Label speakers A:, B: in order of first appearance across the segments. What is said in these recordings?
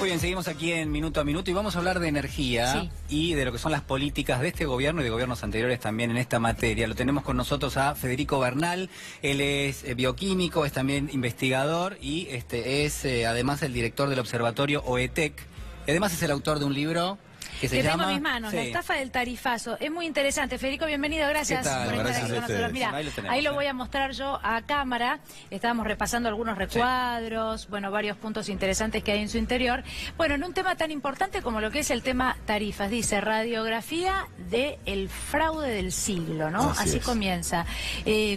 A: Muy bien, seguimos aquí en Minuto a Minuto y vamos a hablar de energía y de lo que son las políticas de este gobierno y de gobiernos anteriores también en esta materia. Lo tenemos con nosotros a Federico Bernal, él es bioquímico, es también investigador y es además el director del observatorio OETEC. Además es el autor de un libro que se llama...
B: tengo en mis manos, La estafa del tarifazo. Es muy interesante. Federico, bienvenido, gracias por estar aquí con nosotros. Mira, ahí lo voy a mostrar yo a cámara. Estábamos repasando algunos recuadros, bueno, varios puntos interesantes que hay en su interior. Bueno, en un tema tan importante como lo que es el tema tarifas, dice radiografía del fraude del siglo, ¿no? Así comienza.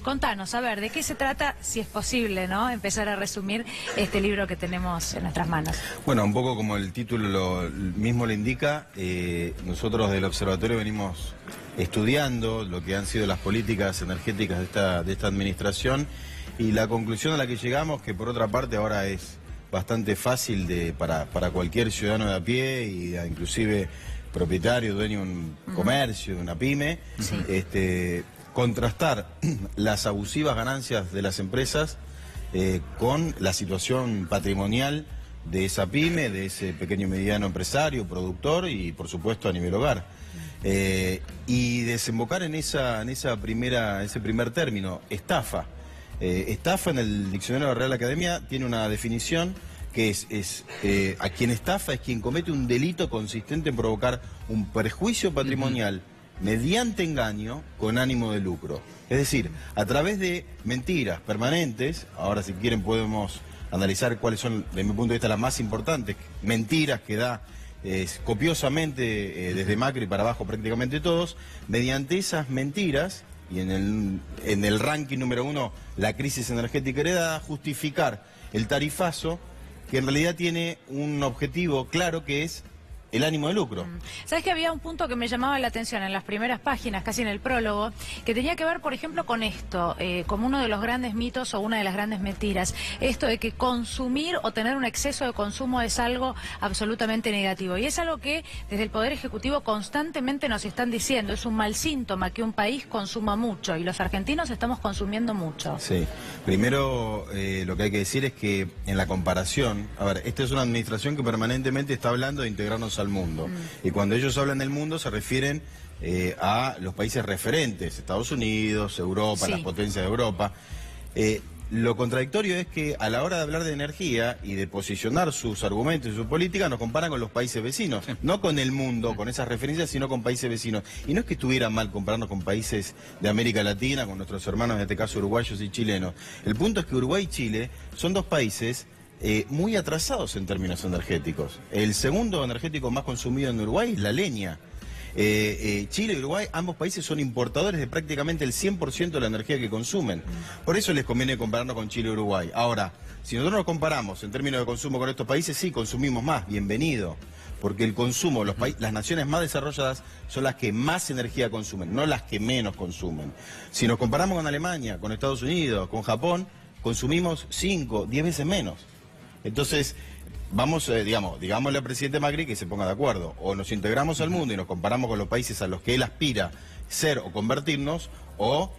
B: Contanos, a ver, ¿de qué se trata, si es posible, ¿no? Empezar a resumir este libro que tenemos en nuestras manos.
C: Bueno, un poco como el título mismo le indica, nosotros del observatorio venimos estudiando lo que han sido las políticas energéticas de esta administración y la conclusión a la que llegamos, que por otra parte ahora es bastante fácil para cualquier ciudadano de a pie y inclusive propietario, dueño de un comercio, de una pyme, contrastar las abusivas ganancias de las empresas con la situación patrimonial de esa pyme, de ese pequeño y mediano empresario, productor y por supuesto a nivel hogar. Y desembocar en ese primer término, estafa. Estafa en el diccionario de la Real Academia tiene una definición que es a quien estafa es quien comete un delito consistente en provocar un perjuicio patrimonial mediante engaño con ánimo de lucro. Es decir, a través de mentiras permanentes, ahora si quieren podemos analizar cuáles son, desde mi punto de vista, las más importantes mentiras que da copiosamente desde Macri para abajo prácticamente todos, mediante esas mentiras, y en el ranking número 1, la crisis energética heredada, justificar el tarifazo, que en realidad tiene un objetivo claro que es el ánimo de lucro.
B: ¿Sabes que había un punto que me llamaba la atención en las primeras páginas, casi en el prólogo, que tenía que ver, por ejemplo, con esto, como uno de los grandes mitos o una de las grandes mentiras, esto de que consumir o tener un exceso de consumo es algo absolutamente negativo. Y es algo que desde el Poder Ejecutivo constantemente nos están diciendo, es un mal síntoma que un país consuma mucho, y los argentinos estamos consumiendo mucho.
C: Sí, primero lo que hay que decir es que en la comparación, a ver, esta es una administración que permanentemente está hablando de integrarnos al mundo. Y cuando ellos hablan del mundo se refieren a los países referentes, Estados Unidos, Europa, las potencias de Europa. Lo contradictorio es que a la hora de hablar de energía y de posicionar sus argumentos y su política nos comparan con los países vecinos, no con el mundo, con esas referencias, sino con países vecinos. Y no es que estuviera mal compararnos con países de América Latina, con nuestros hermanos, en este caso uruguayos y chilenos. El punto es que Uruguay y Chile son dos países muy atrasados en términos energéticos. El segundo energético más consumido en Uruguay es la leña. Chile y Uruguay, ambos países son importadores de prácticamente el 100% de la energía que consumen. Por eso les conviene compararnos con Chile y Uruguay. Ahora, si nosotros nos comparamos en términos de consumo con estos países, sí, consumimos más, bienvenido. Porque el consumo, las naciones más desarrolladas son las que más energía consumen, no las que menos consumen. Si nos comparamos con Alemania, con Estados Unidos, con Japón, consumimos 5, 10 veces menos. Entonces, vamos, digámosle al presidente Macri que se ponga de acuerdo. O nos integramos al mundo y nos comparamos con los países a los que él aspira ser o convertirnos, o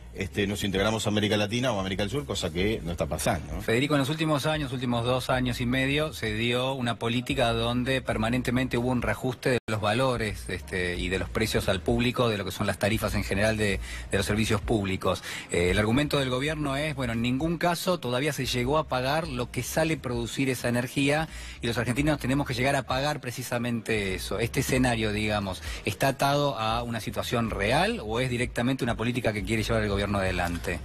C: nos integramos a América Latina o a América del Sur, cosa que no está pasando, ¿no?
A: Federico, en los últimos 2 años y medio, se dio una política donde permanentemente hubo un reajuste de los valores y de los precios al público, de lo que son las tarifas en general de los servicios públicos. El argumento del gobierno es, bueno, en ningún caso todavía se llegó a pagar lo que sale producir esa energía y los argentinos tenemos que llegar a pagar precisamente eso. Este escenario, digamos, ¿está atado a una situación real o es directamente una política que quiere llevar el gobierno adelante?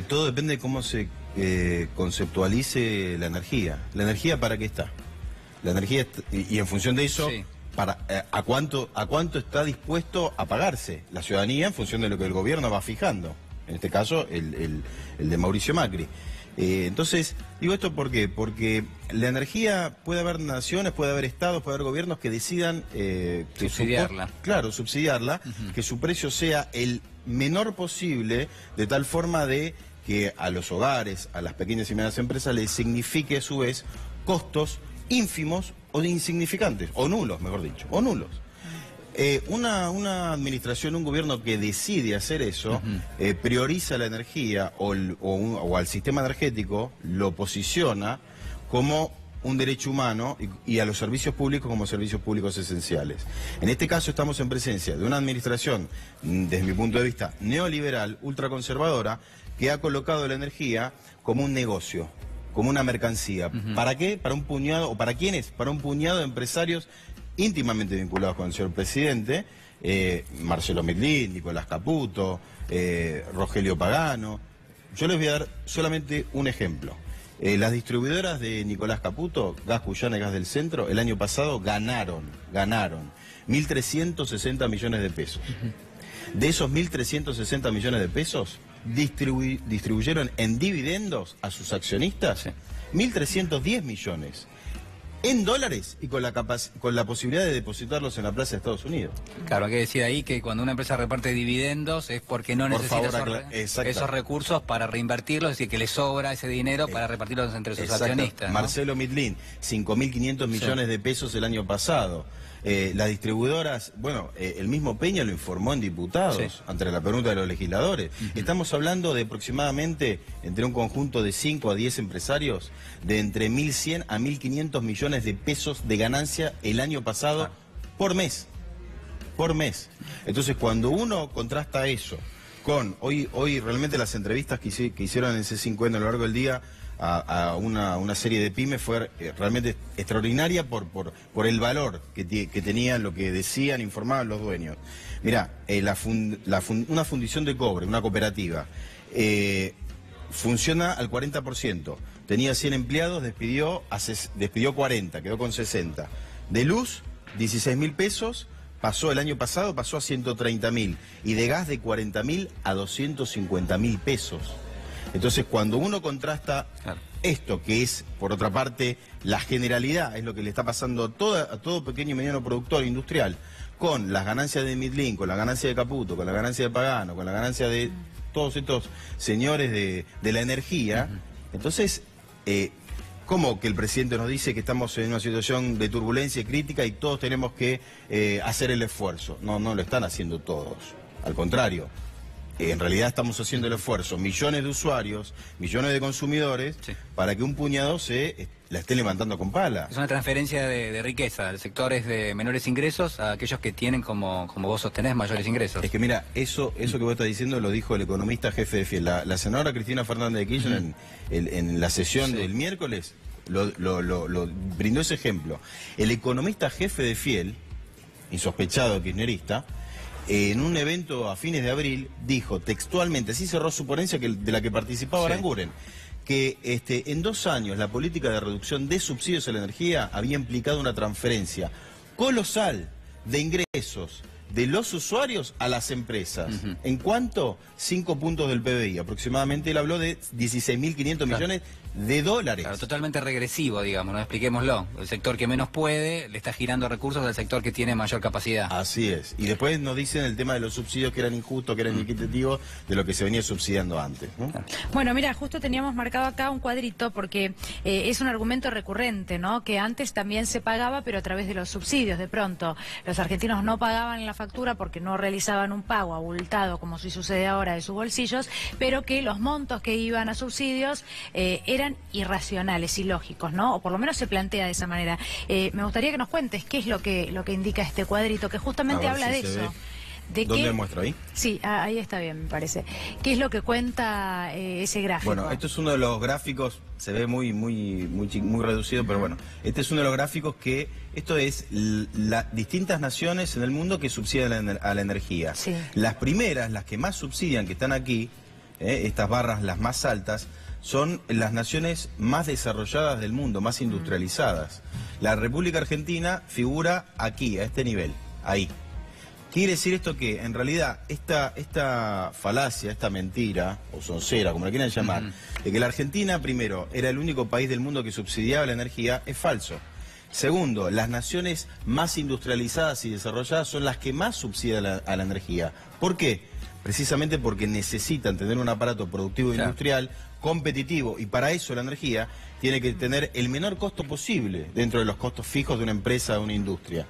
C: Todo depende de cómo se conceptualice la energía. ¿La energía para qué está? La energía, y en función de eso, ¿a cuánto está dispuesto a pagarse la ciudadanía en función de lo que el gobierno va fijando? En este caso, el de Mauricio Macri. Entonces, digo esto ¿por qué? Porque la energía, puede haber naciones, puede haber estados, puede haber gobiernos que decidan
A: subsidiarla.
C: Subsidiarla, que su precio sea el menor posible, de tal forma de que a los hogares, a las pequeñas y medianas empresas les signifique a su vez costos ínfimos o insignificantes, o nulos, mejor dicho, o nulos. Una administración, un gobierno que decide hacer eso, prioriza la energía o al sistema energético, lo posiciona como un derecho humano y a los servicios públicos como servicios públicos esenciales. En este caso estamos en presencia de una administración, desde mi punto de vista, neoliberal, ultraconservadora, que ha colocado la energía como un negocio, como una mercancía. ¿Para qué? Para un puñado, ¿o para quiénes? Para un puñado de empresarios íntimamente vinculados con el señor presidente, Marcelo Midlin, Nicolás Caputo, Rogelio Pagano. Yo les voy a dar solamente un ejemplo. Las distribuidoras de Nicolás Caputo, Gas Cuyana y Gas del Centro, el año pasado ganaron 1.360 millones de pesos. De esos 1.360 millones de pesos, distribuyeron en dividendos a sus accionistas 1.310 millones. En dólares y con la posibilidad de depositarlos en la plaza de Estados Unidos.
A: Claro, hay que decir ahí que cuando una empresa reparte dividendos es porque no necesita esos recursos para reinvertirlos, es decir, que le sobra ese dinero para repartirlos entre sus accionistas, ¿no?
C: Marcelo Midlin, 5.500 millones de pesos el año pasado. Las distribuidoras, bueno, el mismo Peña lo informó en diputados ante la pregunta de los legisladores. Estamos hablando de aproximadamente, entre un conjunto de 5 a 10 empresarios, de entre 1.100 a 1.500 millones de pesos de ganancia el año pasado por mes. Por mes. Entonces, cuando uno contrasta eso con, hoy realmente las entrevistas que hicieron en C5N a lo largo del día, a una serie de pymes fue realmente extraordinaria por el valor que tenían, lo que decían, informaban los dueños. Mirá, una fundición de cobre, una cooperativa, funciona al 40%. Tenía 100 empleados, despidió 40, quedó con 60. De luz, 16.000 pesos. El año pasado pasó a 130.000. Y de gas de 40.000 a 250.000 pesos. Entonces, cuando uno contrasta esto, que es, por otra parte, la generalidad, es lo que le está pasando a todo pequeño y mediano productor industrial, con las ganancias de Midlin, con la ganancia de Caputo, con la ganancia de Pagano, con la ganancia de todos estos señores de la energía, entonces, ¿cómo que el presidente nos dice que estamos en una situación de turbulencia y crítica y todos tenemos que hacer el esfuerzo? No lo están haciendo todos, al contrario. En realidad estamos haciendo el esfuerzo, millones de usuarios, millones de consumidores, para que un puñado la esté levantando con pala.
A: Es una transferencia de riqueza de sectores de menores ingresos a aquellos que tienen, como vos sostenés, mayores ingresos.
C: Es que mira, eso que vos estás diciendo lo dijo el economista jefe de Fiel. La senadora Cristina Fernández de Kirchner en la sesión del miércoles lo brindó ese ejemplo. El economista jefe de Fiel, insospechado kirchnerista, en un evento a fines de abril, dijo textualmente, así cerró su ponencia de la que participaba Aranguren, que en 2 años la política de reducción de subsidios a la energía había implicado una transferencia colosal de ingresos de los usuarios a las empresas. ¿En cuánto? 5 puntos del PBI. Aproximadamente él habló de 16.500 millones de dólares.
A: Claro, totalmente regresivo, digamos, ¿no? Expliquémoslo. El sector que menos puede le está girando recursos al sector que tiene mayor capacidad.
C: Así es. Y después nos dicen el tema de los subsidios que eran injustos, que eran inequitativos, de lo que se venía subsidiando antes, ¿no?
B: Claro. Bueno, mira, justo teníamos marcado acá un cuadrito porque es un argumento recurrente, ¿no? Que antes también se pagaba, pero a través de los subsidios. De pronto, los argentinos no pagaban la factura porque no realizaban un pago abultado, como si sucede ahora, de sus bolsillos, pero que los montos que iban a subsidios eran irracionales, ilógicos, ¿no? O por lo menos se plantea de esa manera. Me gustaría que nos cuentes qué es lo que indica este cuadrito, que justamente habla de eso.
C: ¿Dónde muestro ahí?
B: Sí, ahí está bien, me parece. ¿Qué es lo que cuenta ese gráfico?
C: Bueno, esto es uno de los gráficos, se ve muy reducido, pero bueno, este es uno de los gráficos que, esto es las distintas naciones en el mundo que subsidian a la energía.
B: Sí.
C: Las primeras, las que más subsidian, que están aquí, estas barras las más altas, son las naciones más desarrolladas del mundo, más industrializadas. La República Argentina figura aquí, a este nivel, ahí. Quiere decir esto que, en realidad, esta falacia, esta mentira, o soncera, como la quieran llamar, de que la Argentina, primero, era el único país del mundo que subsidiaba la energía, es falso. Segundo, las naciones más industrializadas y desarrolladas son las que más subsidian a la energía. ¿Por qué? Precisamente porque necesitan tener un aparato productivo e industrial competitivo, y para eso la energía tiene que tener el menor costo posible dentro de los costos fijos de una empresa, de una industria.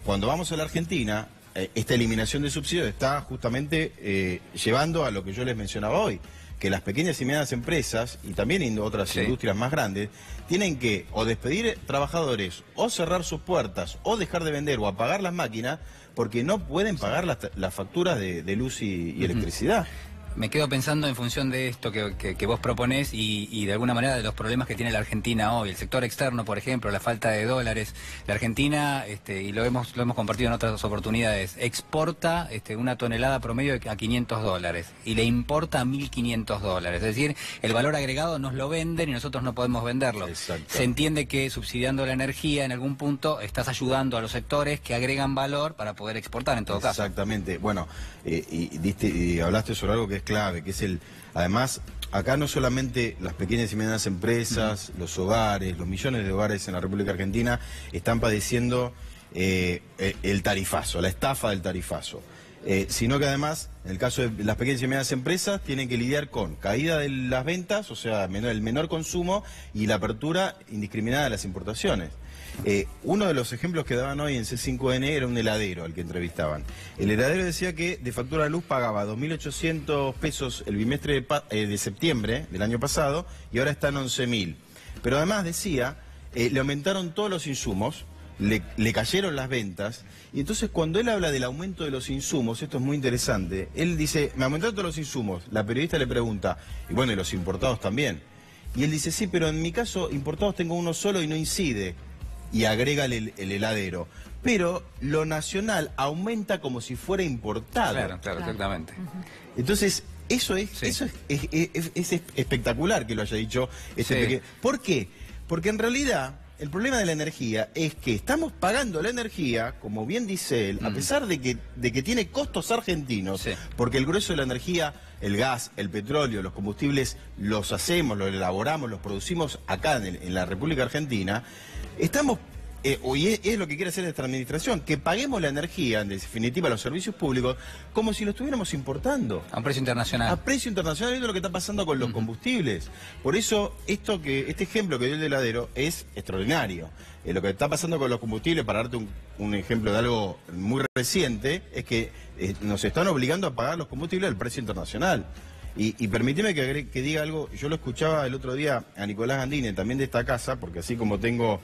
C: Cuando vamos a la Argentina, esta eliminación de subsidios está justamente llevando a lo que yo les mencionaba hoy, que las pequeñas y medianas empresas, y también otras industrias más grandes, tienen que o despedir trabajadores, o cerrar sus puertas, o dejar de vender, o apagar las máquinas, porque no pueden pagar las facturas de luz y electricidad.
A: Me quedo pensando en función de esto que vos proponés y de alguna manera de los problemas que tiene la Argentina hoy. El sector externo, por ejemplo, la falta de dólares. La Argentina, y lo hemos compartido en otras oportunidades, exporta una tonelada promedio a $500 y le importa a $1.500. Es decir, el valor agregado nos lo venden y nosotros no podemos venderlo. Se entiende que subsidiando la energía en algún punto estás ayudando a los sectores que agregan valor para poder exportar en todo caso.
C: Exactamente. Bueno, y hablaste sobre algo que es clave, que es además, acá no solamente las pequeñas y medianas empresas, los hogares, los millones de hogares en la República Argentina están padeciendo el tarifazo, la estafa del tarifazo, sino que además, en el caso de las pequeñas y medianas empresas, tienen que lidiar con caída de las ventas, o sea, el menor consumo y la apertura indiscriminada de las importaciones. Uno de los ejemplos que daban hoy en C5N era un heladero al que entrevistaban. El heladero decía que de factura de luz pagaba 2.800 pesos el bimestre de septiembre del año pasado y ahora está en 11.000. Pero además decía, le aumentaron todos los insumos, le cayeron las ventas, y entonces cuando él habla del aumento de los insumos, esto es muy interesante, él dice, me aumentaron todos los insumos, la periodista le pregunta, y bueno, y los importados también. Y él dice, sí, pero en mi caso, importados tengo uno solo y no incide. Y agrega el heladero. Pero lo nacional aumenta como si fuera importado.
A: Claro, exactamente.
C: Entonces, eso es espectacular que lo haya dicho pequeño. ¿Por qué? Porque en realidad el problema de la energía es que estamos pagando la energía, como bien dice él, a pesar de que tiene costos argentinos, porque el grueso de la energía, el gas, el petróleo, los combustibles, los hacemos, los elaboramos, los producimos acá en la República Argentina. Estamos, y es lo que quiere hacer esta administración, que paguemos la energía, en definitiva los servicios públicos, como si lo estuviéramos importando.
A: A un precio internacional.
C: A precio internacional, viendo lo que está pasando con los combustibles. Por eso, este ejemplo que dio el heladero es extraordinario. Lo que está pasando con los combustibles, para darte un ejemplo de algo muy reciente, es que nos están obligando a pagar los combustibles al precio internacional. Y permíteme que diga algo, yo lo escuchaba el otro día a Nicolás Gandini, también de esta casa, porque así como tengo,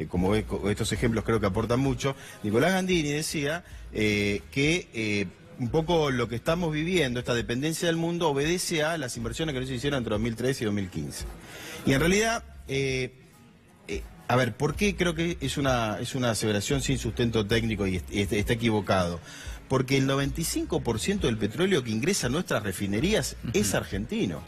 C: como ves, estos ejemplos creo que aportan mucho. Nicolás Gandini decía que un poco lo que estamos viviendo, esta dependencia del mundo, obedece a las inversiones que no se hicieron entre 2013 y 2015. Y en realidad, a ver, ¿por qué creo que es una aseveración sin sustento técnico y está equivocado? Porque el 95% del petróleo que ingresa a nuestras refinerías es argentino.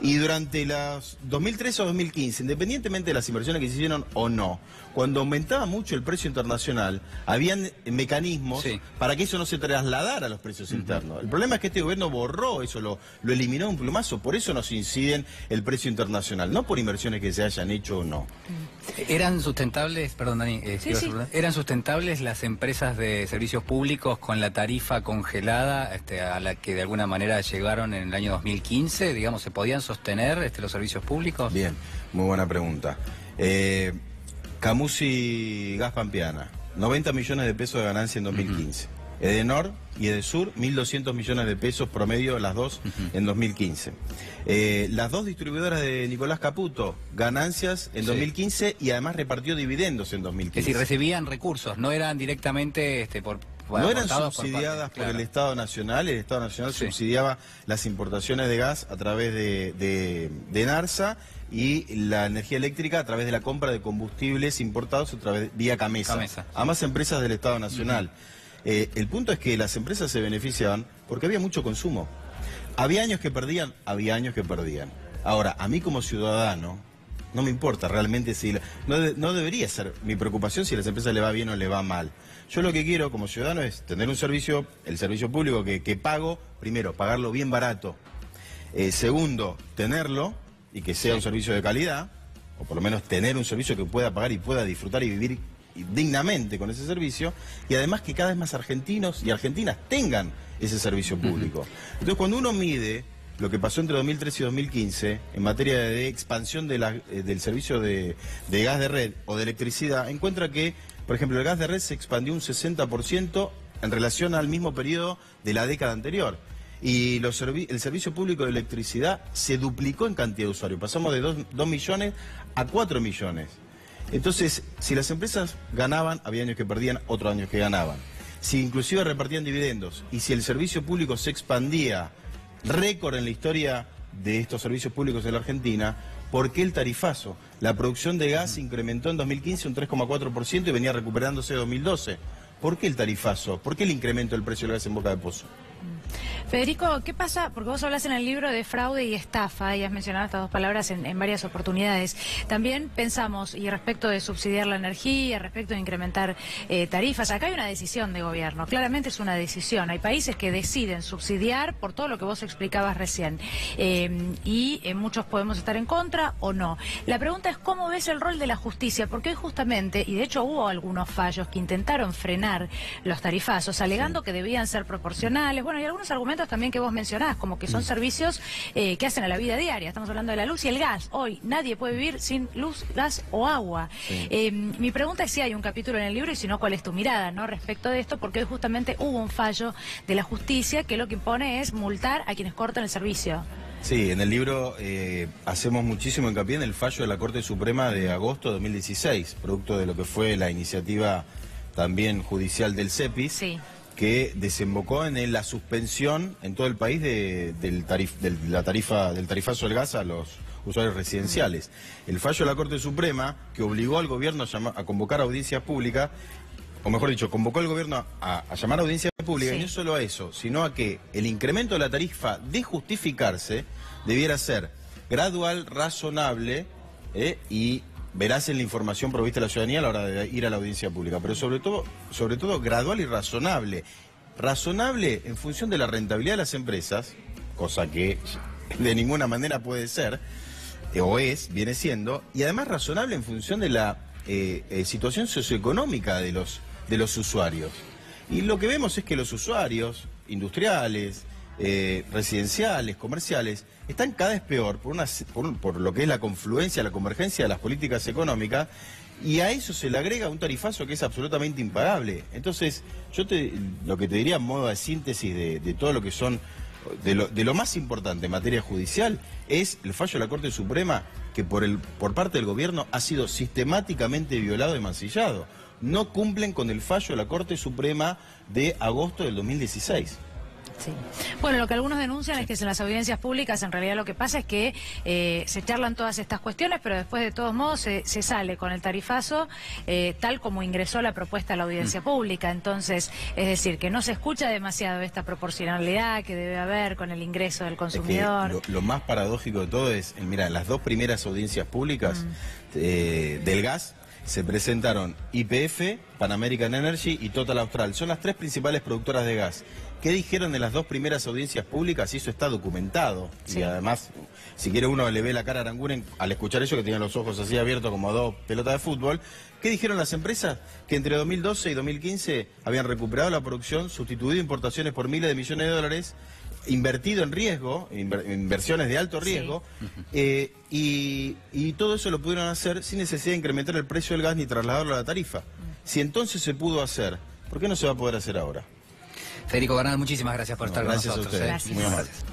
C: Y durante los 2013 o 2015, independientemente de las inversiones que se hicieron o no, cuando aumentaba mucho el precio internacional, habían mecanismos para que eso no se trasladara a los precios internos. El problema es que este gobierno borró eso, lo eliminó de un plumazo, por eso nos inciden el precio internacional, no por inversiones que se hayan hecho o no.
A: ¿Eran sustentables, perdón Dani, eran sustentables las empresas de servicios públicos con la tarifa congelada a la que de alguna manera llegaron en el año 2015? Digamos, ¿se podían sostener los servicios públicos?
C: Bien, muy buena pregunta. Camusi Gas Pampeana, 90 millones de pesos de ganancia en 2015. Edenor y Edesur, 1.200 millones de pesos promedio las dos en 2015. Las dos distribuidoras de Nicolás Caputo, ganancias en 2015 y además repartió dividendos en 2015.
A: Es decir, recibían recursos, no eran directamente
C: no eran subsidiadas por el Estado Nacional. El Estado Nacional subsidiaba las importaciones de gas a través de NARSA y la energía eléctrica a través de la compra de combustibles importados vía Camesa. Ambas empresas del Estado Nacional. El punto es que las empresas se beneficiaban porque había mucho consumo. Había años que perdían, había años que perdían. Ahora, a mí como ciudadano, no me importa realmente si... No debería ser mi preocupación si a las empresas le va bien o le va mal. Yo lo que quiero como ciudadano es tener un servicio, el servicio público que pago, primero, pagarlo bien barato. Segundo, tenerlo y que sea un servicio de calidad, o por lo menos tener un servicio que pueda pagar y pueda disfrutar y vivir dignamente con ese servicio, y además que cada vez más argentinos y argentinas tengan ese servicio público. Entonces, cuando uno mide lo que pasó entre 2013 y 2015 en materia de expansión del servicio de gas de red o de electricidad, encuentra que, por ejemplo, el gas de red se expandió un 60% en relación al mismo periodo de la década anterior. Y el servicio público de electricidad se duplicó en cantidad de usuarios. Pasamos de 2 millones a 4 millones. Entonces, si las empresas ganaban, había años que perdían, otros años que ganaban. Si inclusive repartían dividendos y si el servicio público se expandía, récord en la historia de estos servicios públicos en la Argentina, ¿por qué el tarifazo? La producción de gas incrementó en 2015 un 3,4% y venía recuperándose en 2012. ¿Por qué el tarifazo? ¿Por qué el incremento del precio del gas en Boca de Pozo?
B: Federico, ¿qué pasa? Porque vos hablas en el libro de fraude y estafa, y has mencionado estas dos palabras en varias oportunidades. También pensamos, y respecto de subsidiar la energía, respecto de incrementar tarifas, acá hay una decisión de gobierno, claramente es una decisión. Hay países que deciden subsidiar por todo lo que vos explicabas recién, y muchos podemos estar en contra o no. La pregunta es cómo ves el rol de la justicia, porque hoy justamente, y de hecho hubo algunos fallos que intentaron frenar los tarifazos, alegando que debían ser proporcionales, bueno, y algunos argumentos también que vos mencionás, como que son servicios que hacen a la vida diaria. Estamos hablando de la luz y el gas. Hoy nadie puede vivir sin luz, gas o agua. Sí. Mi pregunta es si hay un capítulo en el libro y si no, ¿cuál es tu mirada, ¿no?, respecto de esto? Porque hoy justamente hubo un fallo de la justicia que lo que impone es multar a quienes cortan el servicio.
C: Sí, en el libro hacemos muchísimo hincapié en el fallo de la Corte Suprema de agosto de 2016, producto de lo que fue la iniciativa también judicial del CEPIS. Sí. Que desembocó en la suspensión en todo el país del tarifazo del gas a los usuarios residenciales. El fallo de la Corte Suprema, que obligó al gobierno a convocar audiencias públicas, o mejor dicho, convocó al gobierno a llamar a audiencias públicas, sí. Y no solo a eso, sino a que el incremento de la tarifa, de justificarse, debiera ser gradual, razonable, y verás en la información provista a la ciudadanía a la hora de ir a la audiencia pública, pero sobre todo gradual y razonable. Razonable en función de la rentabilidad de las empresas, cosa que de ninguna manera puede ser, viene siendo, y además razonable en función de la situación socioeconómica de los usuarios. Y lo que vemos es que los usuarios industriales, residenciales, comerciales, están cada vez peor por lo que es la confluencia, la convergencia de las políticas económicas, y a eso se le agrega un tarifazo que es absolutamente impagable. Entonces, lo que te diría en modo de síntesis de todo lo que son, de lo más importante en materia judicial, es el fallo de la Corte Suprema que por parte del gobierno ha sido sistemáticamente violado y mancillado. No cumplen con el fallo de la Corte Suprema de agosto del 2016.
B: Sí. Bueno, lo que algunos denuncian es que en las audiencias públicas en realidad lo que pasa es que se charlan todas estas cuestiones, pero después de todos modos se sale con el tarifazo tal como ingresó la propuesta a la audiencia pública. Entonces, es decir, que no se escucha demasiado esta proporcionalidad que debe haber con el ingreso del consumidor.
C: Es que lo más paradójico de todo es, mira, las dos primeras audiencias públicas del gas se presentaron YPF, Pan American Energy y Total Austral. Son las tres principales productoras de gas. ¿Qué dijeron en las dos primeras audiencias públicas? Y eso está documentado. Sí. Y además, si quiere uno le ve la cara a Aranguren al escuchar eso, que tenían los ojos así abiertos como dos pelotas de fútbol. ¿Qué dijeron las empresas? Que entre 2012 y 2015 habían recuperado la producción, sustituido importaciones por miles de millones de dólares, invertido en riesgo, inversiones de alto riesgo, sí. Y todo eso lo pudieron hacer sin necesidad de incrementar el precio del gas ni trasladarlo a la tarifa. Si entonces se pudo hacer, ¿por qué no se va a poder hacer ahora?
A: Federico Bernal, muchísimas gracias por estar con nosotros.
C: Gracias a ustedes.
B: Gracias.
C: Muy amables.